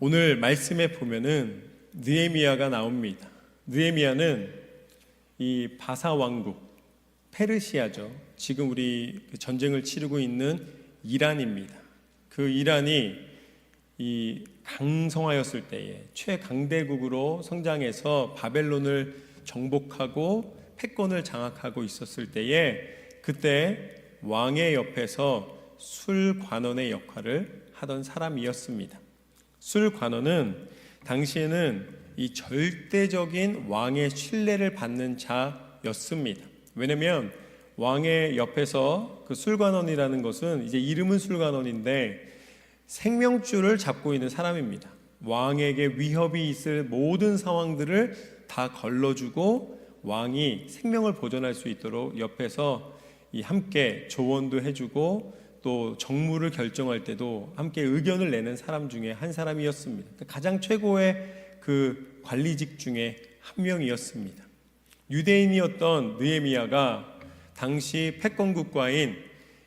오늘 말씀에 보면은 느헤미야가 나옵니다. 느헤미야는 이 바사 왕국, 페르시아죠. 지금 우리 전쟁을 치르고 있는 이란입니다. 그 이란이 이 강성하였을 때에 최강대국으로 성장해서 바벨론을 정복하고 패권을 장악하고 있었을 때에 그때 왕의 옆에서 술관원의 역할을 하던 사람이었습니다. 술관원은 당시에는 이 절대적인 왕의 신뢰를 받는 자였습니다. 왜냐하면 왕의 옆에서 그 술관원이라는 것은 이제 이름은 술관원인데 생명줄을 잡고 있는 사람입니다. 왕에게 위협이 있을 모든 상황들을 다 걸러주고 왕이 생명을 보존할 수 있도록 옆에서 함께 조언도 해주고 또 정무를 결정할 때도 함께 의견을 내는 사람 중에 한 사람이었습니다. 가장 최고의 그 관리직 중에 한 명이었습니다. 유대인이었던 느헤미야가 당시 패권국가인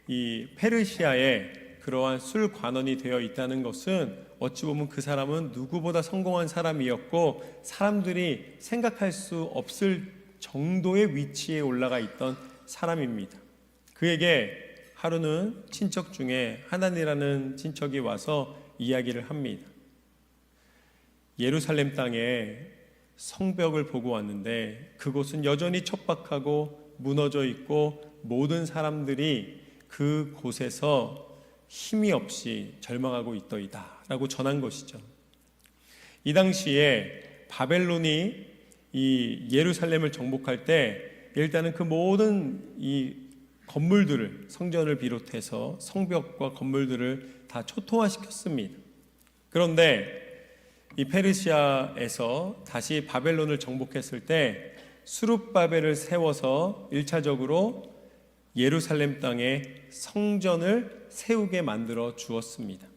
이 페르시아의 그러한 술관원이 되어 있다는 것은 어찌 보면 그 사람은 누구보다 성공한 사람이었고 사람들이 생각할 수 없을 정도의 위치에 올라가 있던 사람입니다. 그에게 하루는 친척 중에 하난이라는 친척이 와서 이야기를 합니다. 예루살렘 땅에 성벽을 보고 왔는데 그곳은 여전히 척박하고 무너져 있고 모든 사람들이 그곳에서 힘이 없이 절망하고 있더이다 라고 전한 것이죠. 이 당시에 바벨론이 이 예루살렘을 정복할 때 일단은 그 모든 이 건물들을 성전을 비롯해서 성벽과 건물들을 다 초토화시켰습니다. 그런데 이 페르시아에서 다시 바벨론을 정복했을 때 수룹바벨을 세워서 1차적으로 예루살렘 땅에 성전을 세우게 만들어 주었습니다.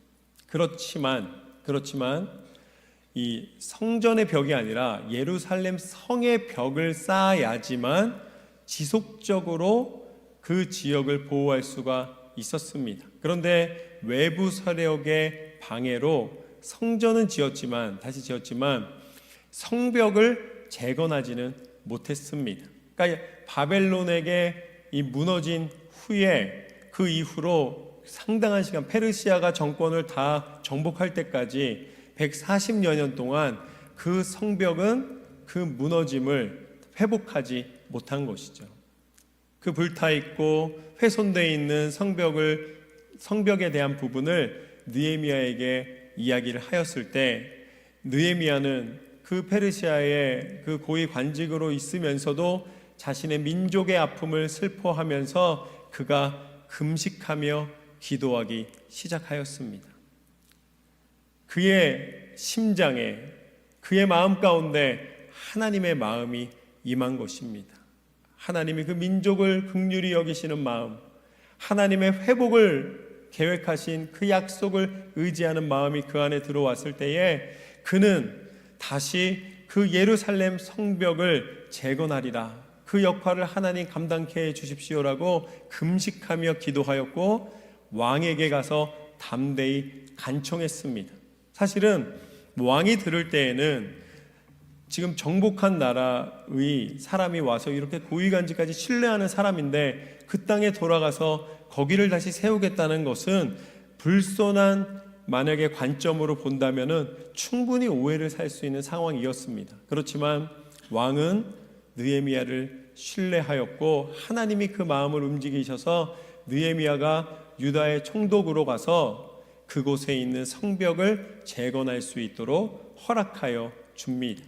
그렇지만 이 성전의 벽이 아니라 예루살렘 성의 벽을 쌓아야지만 지속적으로 그 지역을 보호할 수가 있었습니다. 그런데 외부 세력의 방해로 성전은 다시 지었지만 성벽을 재건하지는 못했습니다. 그러니까 바벨론에게 이 무너진 후에 그 이후로 상당한 시간 페르시아가 정권을 다 정복할 때까지 140여 년 동안 그 성벽은 그 무너짐을 회복하지 못한 것이죠. 그 불타있고 훼손되어 있는 성벽에 대한 부분을 느헤미야에게 이야기를 하였을 때 느헤미야는 그 페르시아의 그 고위 관직으로 있으면서도 자신의 민족의 아픔을 슬퍼하면서 그가 금식하며 기도하기 시작하였습니다. 그의 심장에 그의 마음 가운데 하나님의 마음이 임한 것입니다. 하나님이 그 민족을 긍휼히 여기시는 마음, 하나님의 회복을 계획하신 그 약속을 의지하는 마음이 그 안에 들어왔을 때에 그는 다시 그 예루살렘 성벽을 재건하리라, 그 역할을 하나님 감당케 해 주십시오라고 금식하며 기도하였고 왕에게 가서 담대히 간청했습니다. 사실은 왕이 들을 때에는 지금 정복한 나라의 사람이 와서 이렇게 고위관직까지 신뢰하는 사람인데 그 땅에 돌아가서 거기를 다시 세우겠다는 것은 불손한 만약에 관점으로 본다면은 충분히 오해를 살 수 있는 상황이었습니다. 그렇지만 왕은 느헤미야를 신뢰하였고 하나님이 그 마음을 움직이셔서 느헤미야가 유다의 총독으로 가서 그곳에 있는 성벽을 재건할 수 있도록 허락하여 줍니다.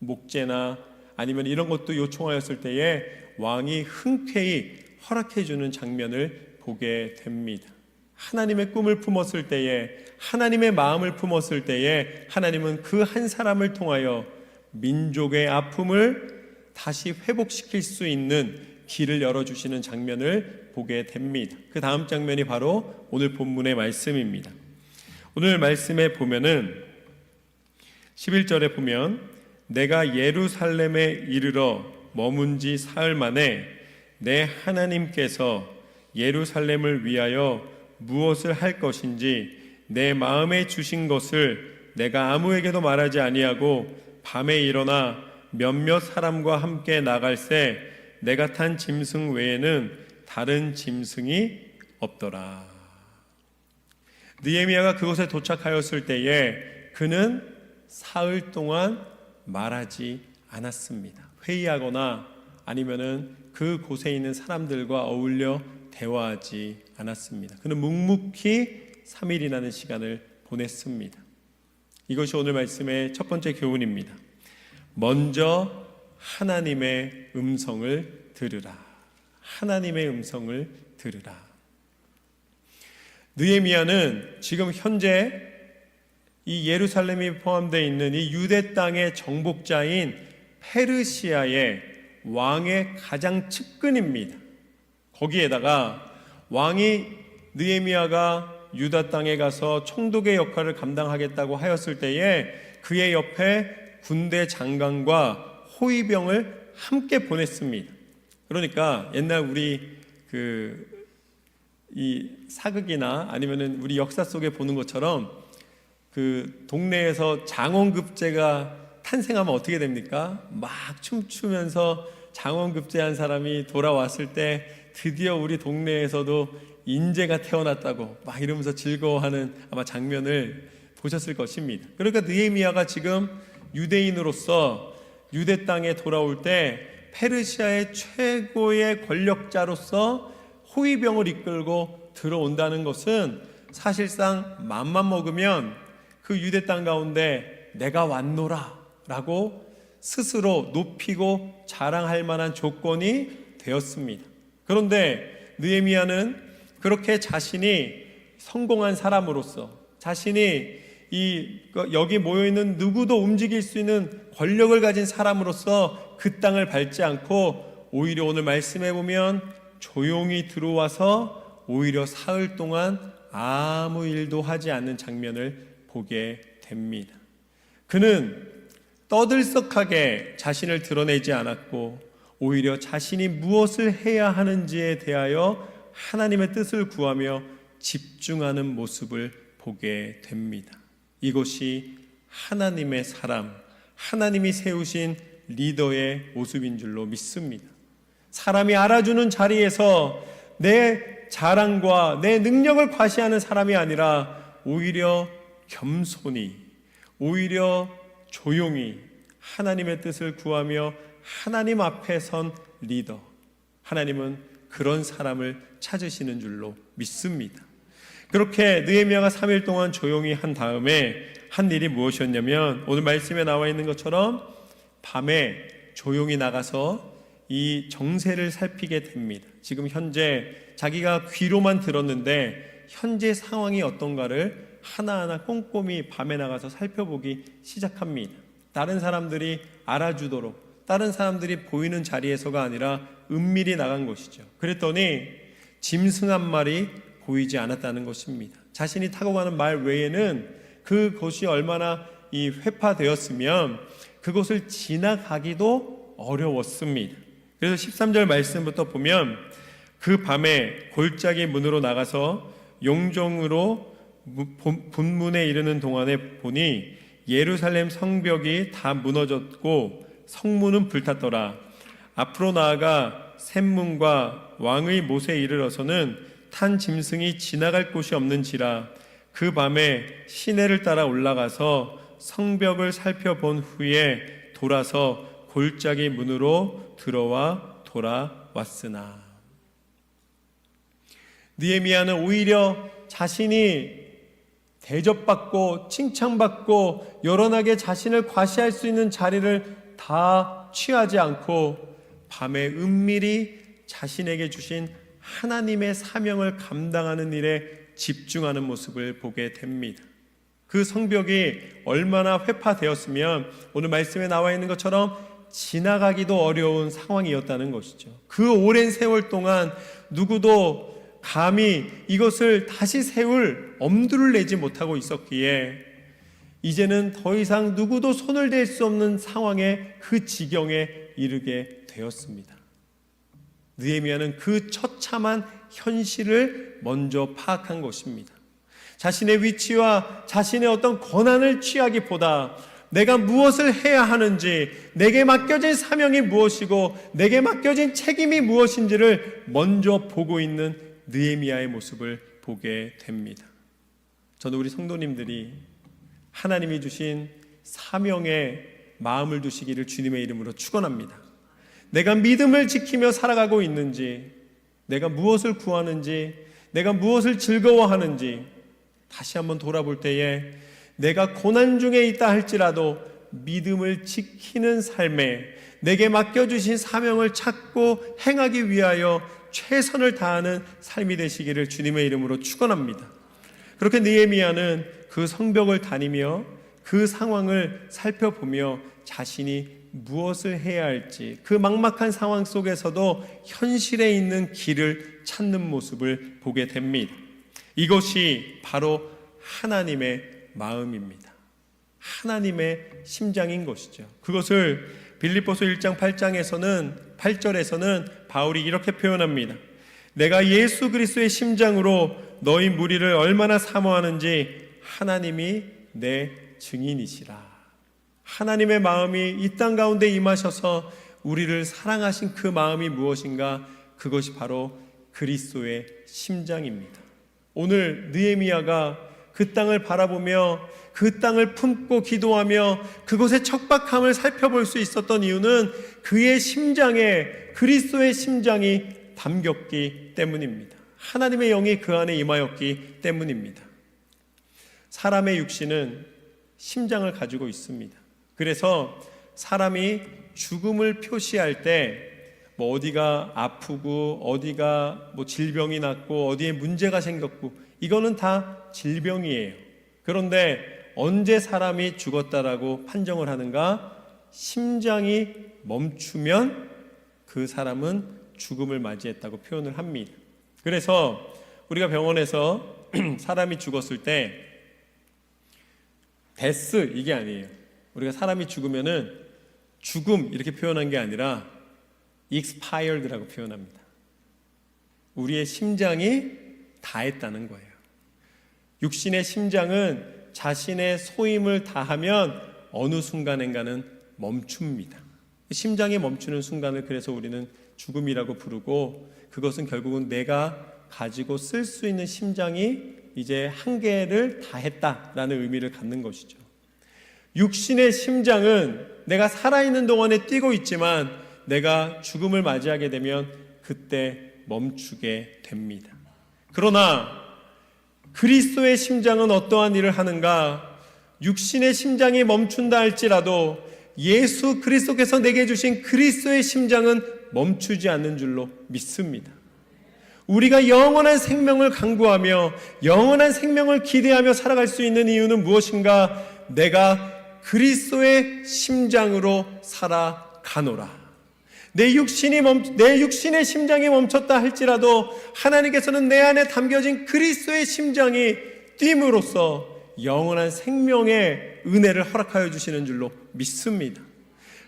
목재나 아니면 이런 것도 요청하였을 때에 왕이 흔쾌히 허락해 주는 장면을 보게 됩니다. 하나님의 꿈을 품었을 때에, 하나님의 마음을 품었을 때에 하나님은 그 한 사람을 통하여 민족의 아픔을 다시 회복시킬 수 있는 길을 열어주시는 장면을 보게 됩니다. 그 다음 장면이 바로 오늘 본문의 말씀입니다. 오늘 말씀에 보면은 11절에 보면 내가 예루살렘에 이르러 머문 지 사흘 만에 내 하나님께서 예루살렘을 위하여 무엇을 할 것인지 내 마음에 주신 것을 내가 아무에게도 말하지 아니하고 밤에 일어나 몇몇 사람과 함께 나갈새 내가 탄 짐승 외에는 다른 짐승이 없더라. 느헤미야가 그곳에 도착하였을 때에 그는 사흘 동안 말하지 않았습니다. 회의하거나 아니면은 그곳에 있는 사람들과 어울려 대화하지 않았습니다. 그는 묵묵히 3일이라는 시간을 보냈습니다. 이것이 오늘 말씀의 첫 번째 교훈입니다. 먼저 하나님의 음성을 들으라. 하나님의 음성을 들으라. 느헤미야는 지금 현재 이 예루살렘이 포함되어 있는 이 유대 땅의 정복자인 페르시아의 왕의 가장 측근입니다. 거기에다가 왕이 느헤미야가 유다 땅에 가서 총독의 역할을 감당하겠다고 하였을 때에 그의 옆에 군대 장관과 호위병을 함께 보냈습니다. 그러니까 옛날 우리 이 사극이나 아니면은 우리 역사 속에 보는 것처럼 그 동네에서 장원급제가 탄생하면 어떻게 됩니까? 막 춤추면서 장원급제한 사람이 돌아왔을 때 드디어 우리 동네에서도 인재가 태어났다고 막 이러면서 즐거워하는 아마 장면을 보셨을 것입니다. 그러니까 느헤미야가 지금 유대인으로서 유대 땅에 돌아올 때 페르시아의 최고의 권력자로서 호위병을 이끌고 들어온다는 것은 사실상 맘만 먹으면 그 유대 땅 가운데 내가 왔노라 라고 스스로 높이고 자랑할 만한 조건이 되었습니다. 그런데 느헤미야는 그렇게 자신이 성공한 사람으로서 자신이 여기 모여있는 누구도 움직일 수 있는 권력을 가진 사람으로서 그 땅을 밟지 않고 오히려 오늘 말씀해 보면 조용히 들어와서 오히려 사흘 동안 아무 일도 하지 않는 장면을 보게 됩니다. 그는 떠들썩하게 자신을 드러내지 않았고 오히려 자신이 무엇을 해야 하는지에 대하여 하나님의 뜻을 구하며 집중하는 모습을 보게 됩니다. 이것이 하나님의 사람, 하나님이 세우신 리더의 모습인 줄로 믿습니다. 사람이 알아주는 자리에서 내 자랑과 내 능력을 과시하는 사람이 아니라 오히려 겸손히, 오히려 조용히 하나님의 뜻을 구하며 하나님 앞에 선 리더, 하나님은 그런 사람을 찾으시는 줄로 믿습니다. 그렇게 느헤미야가 3일 동안 조용히 한 다음에 한 일이 무엇이었냐면 오늘 말씀에 나와 있는 것처럼 밤에 조용히 나가서 이 정세를 살피게 됩니다. 지금 현재 자기가 귀로만 들었는데 현재 상황이 어떤가를 하나하나 꼼꼼히 밤에 나가서 살펴보기 시작합니다. 다른 사람들이 알아주도록, 다른 사람들이 보이는 자리에서가 아니라 은밀히 나간 것이죠. 그랬더니 짐승 한 마리 보이지 않았다는 것입니다. 자신이 타고 가는 말 외에는 그곳이 얼마나 회파되었으면 그곳을 지나가기도 어려웠습니다. 그래서 13절 말씀부터 보면 그 밤에 골짜기 문으로 나가서 용종으로 분문에 이르는 동안에 보니 예루살렘 성벽이 다 무너졌고 성문은 불탔더라. 앞으로 나아가 샘문과 왕의 못에 이르러서는 탄 짐승이 지나갈 곳이 없는지라. 그 밤에 시내를 따라 올라가서 성벽을 살펴본 후에 돌아서 골짜기 문으로 들어와 돌아왔으나. 느헤미야는 오히려 자신이 대접받고 칭찬받고 요란하게 자신을 과시할 수 있는 자리를 다 취하지 않고 밤에 은밀히 자신에게 주신 하나님의 사명을 감당하는 일에 집중하는 모습을 보게 됩니다. 그 성벽이 얼마나 회파되었으면 오늘 말씀에 나와 있는 것처럼 지나가기도 어려운 상황이었다는 것이죠. 그 오랜 세월 동안 누구도 감히 이것을 다시 세울 엄두를 내지 못하고 있었기에 이제는 더 이상 누구도 손을 댈 수 없는 상황에 그 지경에 이르게 되었습니다. 느헤미야는 그 처참한 현실을 먼저 파악한 것입니다. 자신의 위치와 자신의 어떤 권한을 취하기보다 내가 무엇을 해야 하는지, 내게 맡겨진 사명이 무엇이고 내게 맡겨진 책임이 무엇인지를 먼저 보고 있는 느헤미야의 모습을 보게 됩니다. 저는 우리 성도님들이 하나님이 주신 사명에 마음을 두시기를 주님의 이름으로 축원합니다. 내가 믿음을 지키며 살아가고 있는지, 내가 무엇을 구하는지, 내가 무엇을 즐거워하는지 다시 한번 돌아볼 때에 내가 고난 중에 있다 할지라도 믿음을 지키는 삶에 내게 맡겨주신 사명을 찾고 행하기 위하여 최선을 다하는 삶이 되시기를 주님의 이름으로 축원합니다. 그렇게 느헤미야는 그 성벽을 다니며 그 상황을 살펴보며 자신이 무엇을 해야 할지, 그 막막한 상황 속에서도 현실에 있는 길을 찾는 모습을 보게 됩니다. 이것이 바로 하나님의 마음입니다. 하나님의 심장인 것이죠. 그것을 빌립보서 1장 8절에서는 바울이 이렇게 표현합니다. 내가 예수 그리스도의 심장으로 너희 무리를 얼마나 사모하는지 하나님이 내 증인이시라. 하나님의 마음이 이 땅 가운데 임하셔서 우리를 사랑하신 그 마음이 무엇인가? 그것이 바로 그리스도의 심장입니다. 오늘 느헤미야가 그 땅을 바라보며 그 땅을 품고 기도하며 그곳의 척박함을 살펴볼 수 있었던 이유는 그의 심장에 그리스도의 심장이 담겼기 때문입니다. 하나님의 영이 그 안에 임하였기 때문입니다. 사람의 육신은 심장을 가지고 있습니다. 그래서 사람이 죽음을 표시할 때 어디가 아프고 어디가 질병이 났고 어디에 문제가 생겼고 이거는 다 질병이에요. 그런데 언제 사람이 죽었다라고 판정을 하는가? 심장이 멈추면 그 사람은 죽음을 맞이했다고 표현을 합니다. 그래서 우리가 병원에서 사람이 죽었을 때 데스 이게 아니에요. 우리가 사람이 죽으면은 죽음 이렇게 표현한 게 아니라 expired라고 표현합니다. 우리의 심장이 다했다는 거예요. 육신의 심장은 자신의 소임을 다하면 어느 순간인가는 멈춥니다. 심장이 멈추는 순간을 그래서 우리는 죽음이라고 부르고, 그것은 결국은 내가 가지고 쓸 수 있는 심장이 이제 한계를 다했다라는 의미를 갖는 것이죠. 육신의 심장은 내가 살아있는 동안에 뛰고 있지만 내가 죽음을 맞이하게 되면 그때 멈추게 됩니다. 그러나 그리스도의 심장은 어떠한 일을 하는가? 육신의 심장이 멈춘다 할지라도 예수 그리스도께서 내게 주신 그리스도의 심장은 멈추지 않는 줄로 믿습니다. 우리가 영원한 생명을 간구하며 영원한 생명을 기대하며 살아갈 수 있는 이유는 무엇인가? 내가 그리스도의 심장으로 살아가노라. 내 육신의 심장이 멈췄다 할지라도 하나님께서는 내 안에 담겨진 그리스도의 심장이 뛴으로써 영원한 생명의 은혜를 허락하여 주시는 줄로 믿습니다.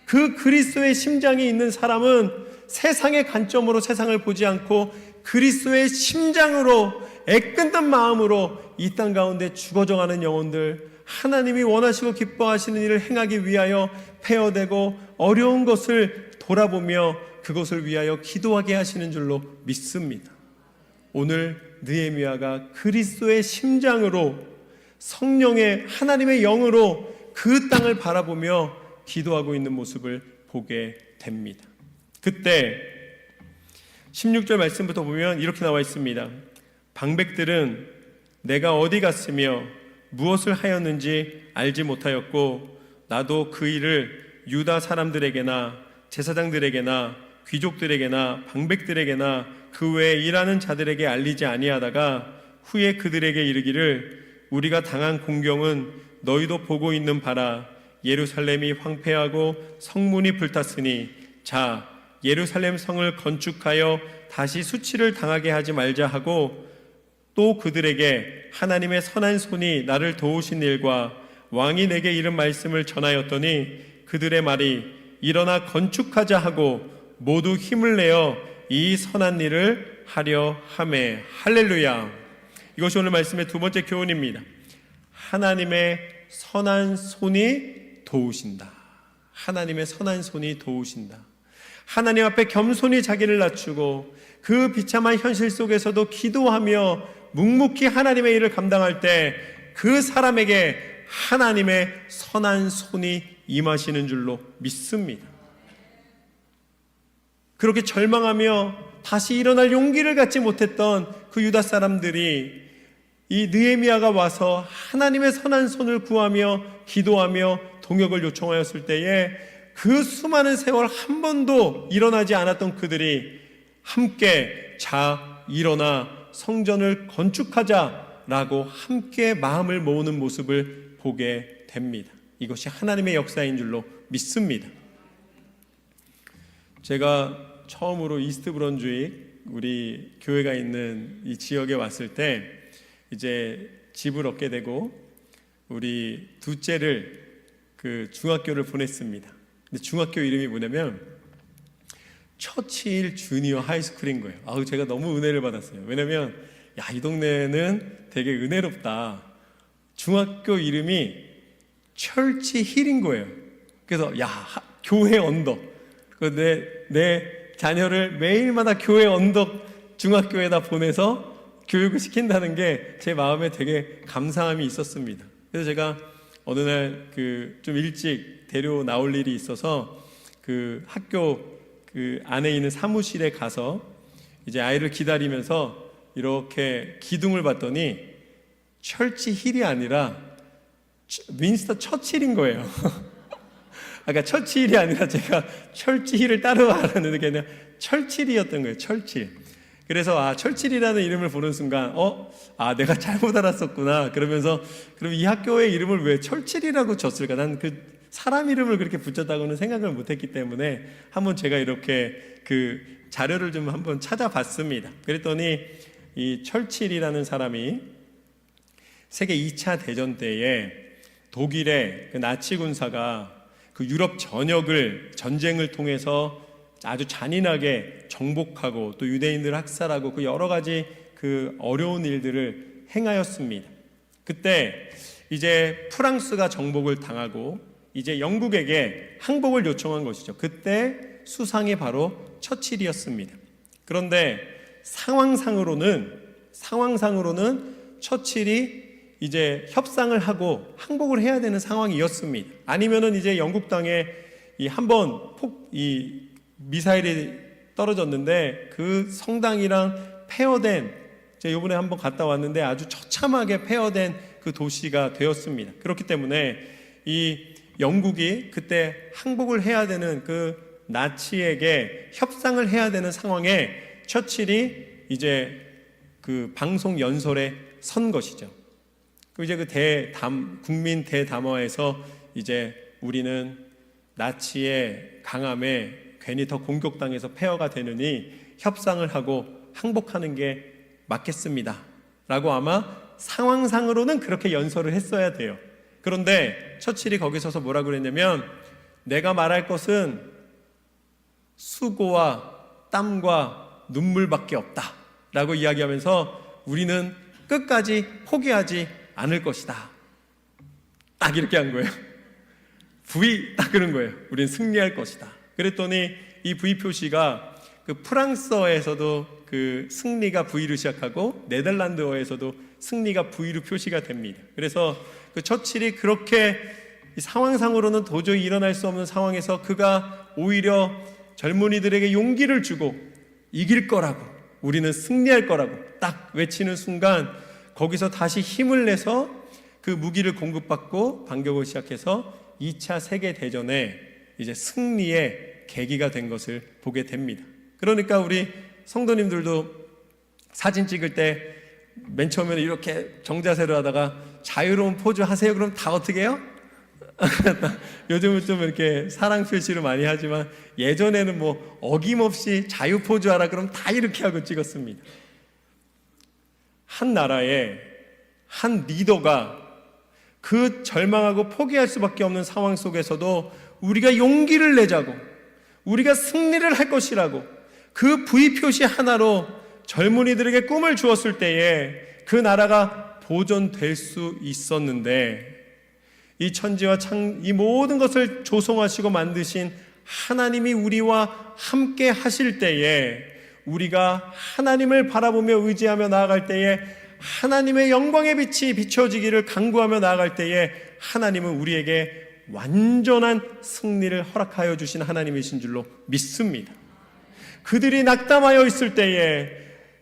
그 그리스도의 심장이 있는 사람은 세상의 관점으로 세상을 보지 않고 그리스도의 심장으로 애끓는 마음으로 이 땅 가운데 죽어져가는 영혼들, 하나님이 원하시고 기뻐하시는 일을 행하기 위하여 폐허되고 어려운 것을 돌아보며 그것을 위하여 기도하게 하시는 줄로 믿습니다. 오늘 느헤미야가 그리스도의 심장으로 성령의 하나님의 영으로 그 땅을 바라보며 기도하고 있는 모습을 보게 됩니다. 그때 16절 말씀부터 보면 이렇게 나와 있습니다. 방백들은 내가 어디 갔으며 무엇을 하였는지 알지 못하였고 나도 그 일을 유다 사람들에게나 제사장들에게나 귀족들에게나 방백들에게나 그 외에 일하는 자들에게 알리지 아니하다가 후에 그들에게 이르기를 우리가 당한 공경은 너희도 보고 있는 바라. 예루살렘이 황폐하고 성문이 불탔으니 자 예루살렘 성을 건축하여 다시 수치를 당하게 하지 말자 하고, 또 그들에게 하나님의 선한 손이 나를 도우신 일과 왕이 내게 이른 말씀을 전하였더니 그들의 말이 일어나 건축하자 하고 모두 힘을 내어 이 선한 일을 하려 하매. 할렐루야. 이것이 오늘 말씀의 두 번째 교훈입니다. 하나님의 선한 손이 도우신다. 하나님의 선한 손이 도우신다. 하나님 앞에 겸손히 자기를 낮추고 그 비참한 현실 속에서도 기도하며 묵묵히 하나님의 일을 감당할 때 그 사람에게 하나님의 선한 손이 임하시는 줄로 믿습니다. 그렇게 절망하며 다시 일어날 용기를 갖지 못했던 그 유다 사람들이 이 느헤미야가 와서 하나님의 선한 손을 구하며 기도하며 동역을 요청하였을 때에 그 수많은 세월 한 번도 일어나지 않았던 그들이 함께 자 일어나 성전을 건축하자라고 함께 마음을 모으는 모습을 보게 됩니다. 이것이 하나님의 역사인 줄로 믿습니다. 제가 처음으로 이스트 브런즈윅 우리 교회가 있는 이 지역에 왔을 때 이제 집을 얻게 되고 우리 둘째를 그 중학교를 보냈습니다. 근데 중학교 이름이 뭐냐면 처칠 주니어 하이스쿨인 거예요. 아우 제가 너무 은혜를 받았어요. 왜냐면 이 동네는 되게 은혜롭다. 중학교 이름이 철치 힐인 거예요. 그래서 교회 언덕. 내 자녀를 매일마다 교회 언덕 중학교에다 보내서 교육을 시킨다는 게 제 마음에 되게 감사함이 있었습니다. 그래서 제가 어느 날 좀 일찍 데려 나올 일이 있어서 그 학교 그 안에 있는 사무실에 가서 이제 아이를 기다리면서 이렇게 기둥을 봤더니 철치 힐이 아니라 윈스턴 처칠인 거예요. 그러니까 처칠이 아니라 제가 철치 힐을 따로 알았는데 그냥 철칠이었던 거예요. 철칠. 그래서 철칠이라는 이름을 보는 순간 내가 잘못 알았었구나. 그러면서 그럼 이 학교의 이름을 왜 철칠이라고 줬을까? 난 그 사람 이름을 그렇게 붙였다고는 생각을 못했기 때문에 한번 제가 이렇게 그 자료를 좀 한번 찾아봤습니다. 그랬더니 이 철칠이라는 사람이 세계 2차 대전 때에 독일의 그 나치 군사가 그 유럽 전역을 전쟁을 통해서 아주 잔인하게 정복하고 또 유대인들을 학살하고 그 여러 가지 그 어려운 일들을 행하였습니다. 그때 이제 프랑스가 정복을 당하고 이제 영국에게 항복을 요청한 것이죠. 그때 수상이 바로 처칠이었습니다. 그런데 상황상으로는 처칠이 이제 협상을 하고 항복을 해야 되는 상황이었습니다. 아니면은 이제 영국 땅에 이 미사일이 떨어졌는데 그 성당이랑 폐허된, 제가 이번에 한번 갔다 왔는데 아주 처참하게 폐허된 그 도시가 되었습니다. 그렇기 때문에 이 영국이 그때 항복을 해야 되는 그 나치에게 협상을 해야 되는 상황에 처칠이 이제 그 방송 연설에 선 것이죠. 이제 그 국민 대담화에서 이제 우리는 나치의 강함에 괜히 더 공격당해서 폐허가 되느니 협상을 하고 항복하는 게 맞겠습니다 라고 아마 상황상으로는 그렇게 연설을 했어야 돼요. 그런데 처칠이 거기 서서 뭐라고 그랬냐면 내가 말할 것은 수고와 땀과 눈물밖에 없다 라고 이야기하면서 우리는 끝까지 포기하지 않을 것이다. 딱 이렇게 한 거예요. V 딱 그런 거예요. 우린 승리할 것이다. 그랬더니 이 V 표시가 그 프랑스어에서도 그 승리가 V로 시작하고 네덜란드어에서도 승리가 V로 표시가 됩니다. 그래서 그 처칠이 그렇게 상황상으로는 도저히 일어날 수 없는 상황에서 그가 오히려 젊은이들에게 용기를 주고 이길 거라고, 우리는 승리할 거라고 딱 외치는 순간 거기서 다시 힘을 내서 그 무기를 공급받고 반격을 시작해서 2차 세계대전에 이제 승리의 계기가 된 것을 보게 됩니다. 그러니까 우리 성도님들도 사진 찍을 때 맨 처음에는 이렇게 정자세로 하다가 자유로운 포즈 하세요. 그럼 다 어떻게 해요? 요즘은 좀 이렇게 사랑 표시를 많이 하지만 예전에는 뭐 어김없이 자유 포즈 하라 그럼 다 이렇게 하고 찍었습니다. 한 나라의 한 리더가 그 절망하고 포기할 수밖에 없는 상황 속에서도 우리가 용기를 내자고, 우리가 승리를 할 것이라고 그 V 표시 하나로 젊은이들에게 꿈을 주었을 때에 그 나라가 보존될 수 있었는데, 이 천지와 이 모든 것을 조성하시고 만드신 하나님이 우리와 함께 하실 때에, 우리가 하나님을 바라보며 의지하며 나아갈 때에, 하나님의 영광의 빛이 비춰지기를 간구하며 나아갈 때에 하나님은 우리에게 완전한 승리를 허락하여 주신 하나님이신 줄로 믿습니다. 그들이 낙담하여 있을 때에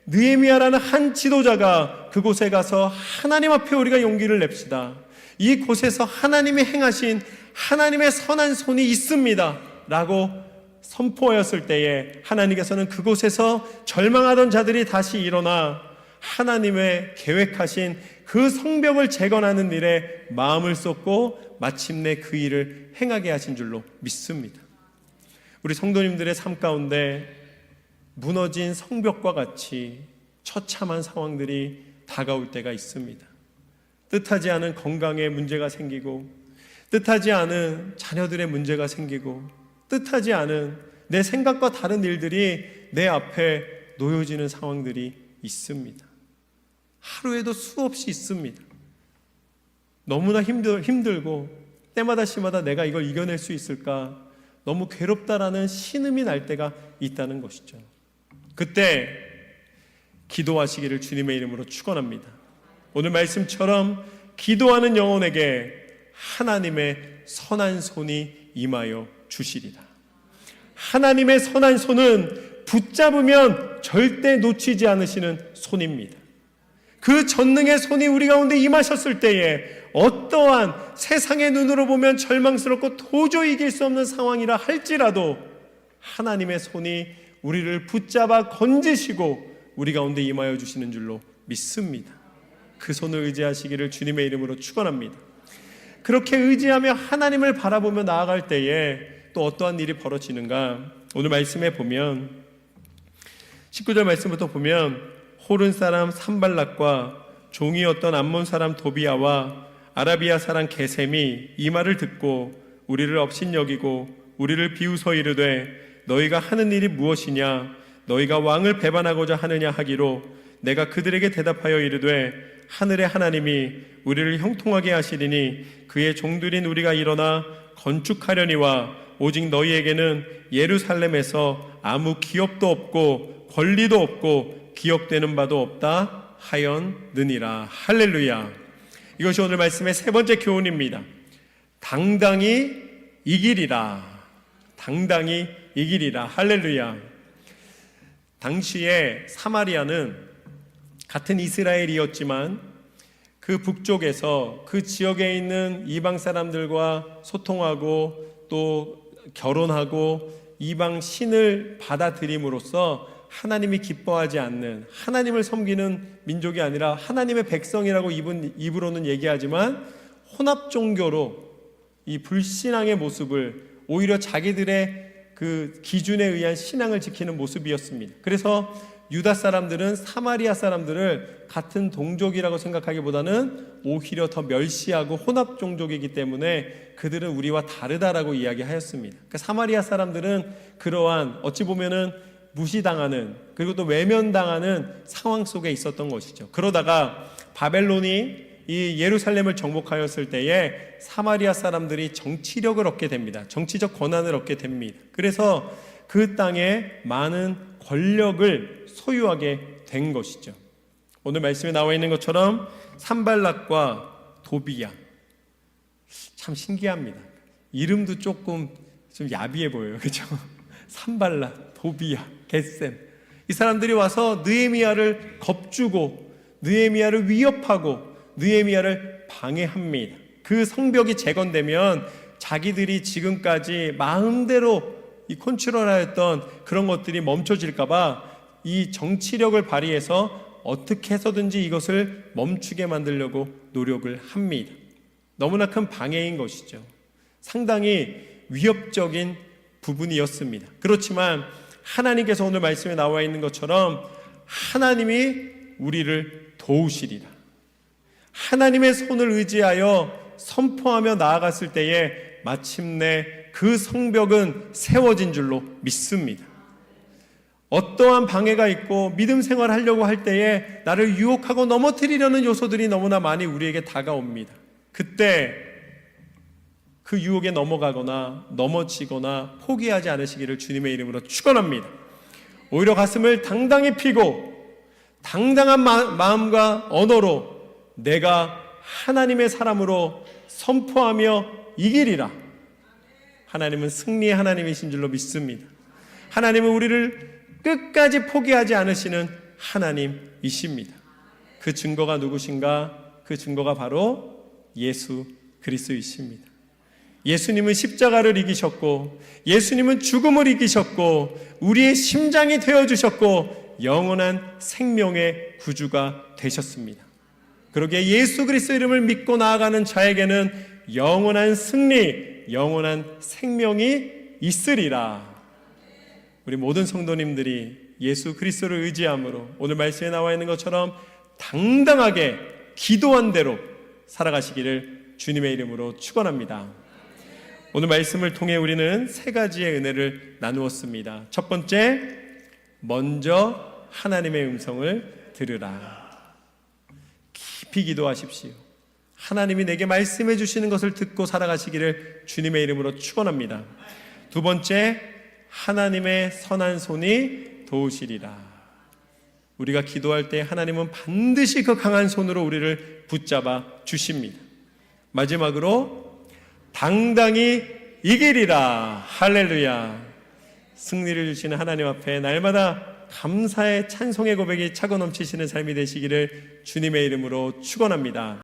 느헤미야라는 한 지도자가 그곳에 가서 하나님 앞에 우리가 용기를 냅시다, 이곳에서 하나님이 행하신 하나님의 선한 손이 있습니다 라고 선포하였을 때에, 하나님께서는 그곳에서 절망하던 자들이 다시 일어나 하나님의 계획하신 그 성벽을 재건하는 일에 마음을 쏟고 마침내 그 일을 행하게 하신 줄로 믿습니다. 우리 성도님들의 삶 가운데 무너진 성벽과 같이 처참한 상황들이 다가올 때가 있습니다. 뜻하지 않은 건강에 문제가 생기고, 뜻하지 않은 자녀들의 문제가 생기고, 뜻하지 않은 내 생각과 다른 일들이 내 앞에 놓여지는 상황들이 있습니다. 하루에도 수없이 있습니다. 너무나 힘들고 때마다 시마다 내가 이걸 이겨낼 수 있을까, 너무 괴롭다라는 신음이 날 때가 있다는 것이죠. 그때 기도하시기를 주님의 이름으로 축원합니다. 오늘 말씀처럼 기도하는 영혼에게 하나님의 선한 손이 임하여 주시리라. 하나님의 선한 손은 붙잡으면 절대 놓치지 않으시는 손입니다. 그 전능의 손이 우리 가운데 임하셨을 때에 어떠한 세상의 눈으로 보면 절망스럽고 도저히 이길 수 없는 상황이라 할지라도 하나님의 손이 우리를 붙잡아 건지시고 우리 가운데 임하여 주시는 줄로 믿습니다. 그 손을 의지하시기를 주님의 이름으로 축원합니다. 그렇게 의지하며 하나님을 바라보며 나아갈 때에 또 어떠한 일이 벌어지는가? 오늘 말씀에 보면 19절 말씀부터 보면, 호른 사람 산발락과 종이었던 암몬 사람 도비야와 아라비아 사람 게셈이 이 말을 듣고 우리를 업신여기고 우리를 비웃어 이르되 너희가 하는 일이 무엇이냐, 너희가 왕을 배반하고자 하느냐 하기로, 내가 그들에게 대답하여 이르되 하늘의 하나님이 우리를 형통하게 하시리니 그의 종들인 우리가 일어나 건축하려니와 오직 너희에게는 예루살렘에서 아무 기업도 없고 권리도 없고 기억되는 바도 없다 하였느니라. 할렐루야. 이것이 오늘 말씀의 세 번째 교훈입니다. 당당히 이기리라. 당당히 이기리라. 할렐루야. 당시에 사마리아는 같은 이스라엘이었지만 그 북쪽에서 그 지역에 있는 이방 사람들과 소통하고 또 결혼하고 이방 신을 받아들임으로써 하나님이 기뻐하지 않는, 하나님을 섬기는 민족이 아니라 하나님의 백성이라고 입으로는 얘기하지만 혼합 종교로 이 불신앙의 모습을, 오히려 자기들의 그 기준에 의한 신앙을 지키는 모습이었습니다. 그래서 유다 사람들은 사마리아 사람들을 같은 동족이라고 생각하기보다는 오히려 더 멸시하고 혼합 종족이기 때문에 그들은 우리와 다르다라고 이야기하였습니다. 그러니까 사마리아 사람들은 그러한 어찌 보면은 무시당하는, 그리고 또 외면당하는 상황 속에 있었던 것이죠. 그러다가 바벨론이 이 예루살렘을 정복하였을 때에 사마리아 사람들이 정치력을 얻게 됩니다. 정치적 권한을 얻게 됩니다. 그래서 그 땅에 많은 권력을 소유하게 된 것이죠. 오늘 말씀에 나와 있는 것처럼 산발락과 도비야, 참 신기합니다. 이름도 조금 좀 야비해 보여요. 그렇죠? 산발락, 도비야, 게셈, 이 사람들이 와서 느헤미야를 겁주고 느헤미야를 위협하고 느헤미야를 방해합니다. 그 성벽이 재건되면 자기들이 지금까지 마음대로 이 컨트롤하였던 그런 것들이 멈춰질까봐 이 정치력을 발휘해서 어떻게 해서든지 이것을 멈추게 만들려고 노력을 합니다. 너무나 큰 방해인 것이죠. 상당히 위협적인 부분이었습니다. 그렇지만 하나님께서 오늘 말씀에 나와 있는 것처럼 하나님이 우리를 도우시리라. 하나님의 손을 의지하여 선포하며 나아갔을 때에 마침내 그 성벽은 세워진 줄로 믿습니다. 어떠한 방해가 있고 믿음 생활을 하려고 할 때에 나를 유혹하고 넘어뜨리려는 요소들이 너무나 많이 우리에게 다가옵니다. 그때 그 유혹에 넘어가거나 넘어지거나 포기하지 않으시기를 주님의 이름으로 축원합니다. 오히려 가슴을 당당히 피고 당당한 마음과 언어로 내가 하나님의 사람으로 선포하며 이기리라. 하나님은 승리의 하나님이신 줄로 믿습니다. 하나님은 우리를 끝까지 포기하지 않으시는 하나님이십니다. 그 증거가 누구신가? 그 증거가 바로 예수 그리스도이십니다. 예수님은 십자가를 이기셨고 예수님은 죽음을 이기셨고 우리의 심장이 되어주셨고 영원한 생명의 구주가 되셨습니다. 그러기에 예수 그리스도 이름을 믿고 나아가는 자에게는 영원한 승리, 영원한 생명이 있으리라. 우리 모든 성도님들이 예수 그리스도를 의지함으로 오늘 말씀에 나와 있는 것처럼 당당하게 기도한 대로 살아가시기를 주님의 이름으로 축원합니다. 오늘 말씀을 통해 우리는 세 가지의 은혜를 나누었습니다. 첫 번째, 먼저 하나님의 음성을 들으라. 깊이 기도하십시오. 하나님이 내게 말씀해 주시는 것을 듣고 살아가시기를 주님의 이름으로 축원합니다. 두 번째, 하나님의 선한 손이 도우시리라. 우리가 기도할 때 하나님은 반드시 그 강한 손으로 우리를 붙잡아 주십니다. 마지막으로 당당히 이기리라. 할렐루야. 승리를 주시는 하나님 앞에 날마다 감사의 찬송의 고백이 차고 넘치시는 삶이 되시기를 주님의 이름으로 축원합니다.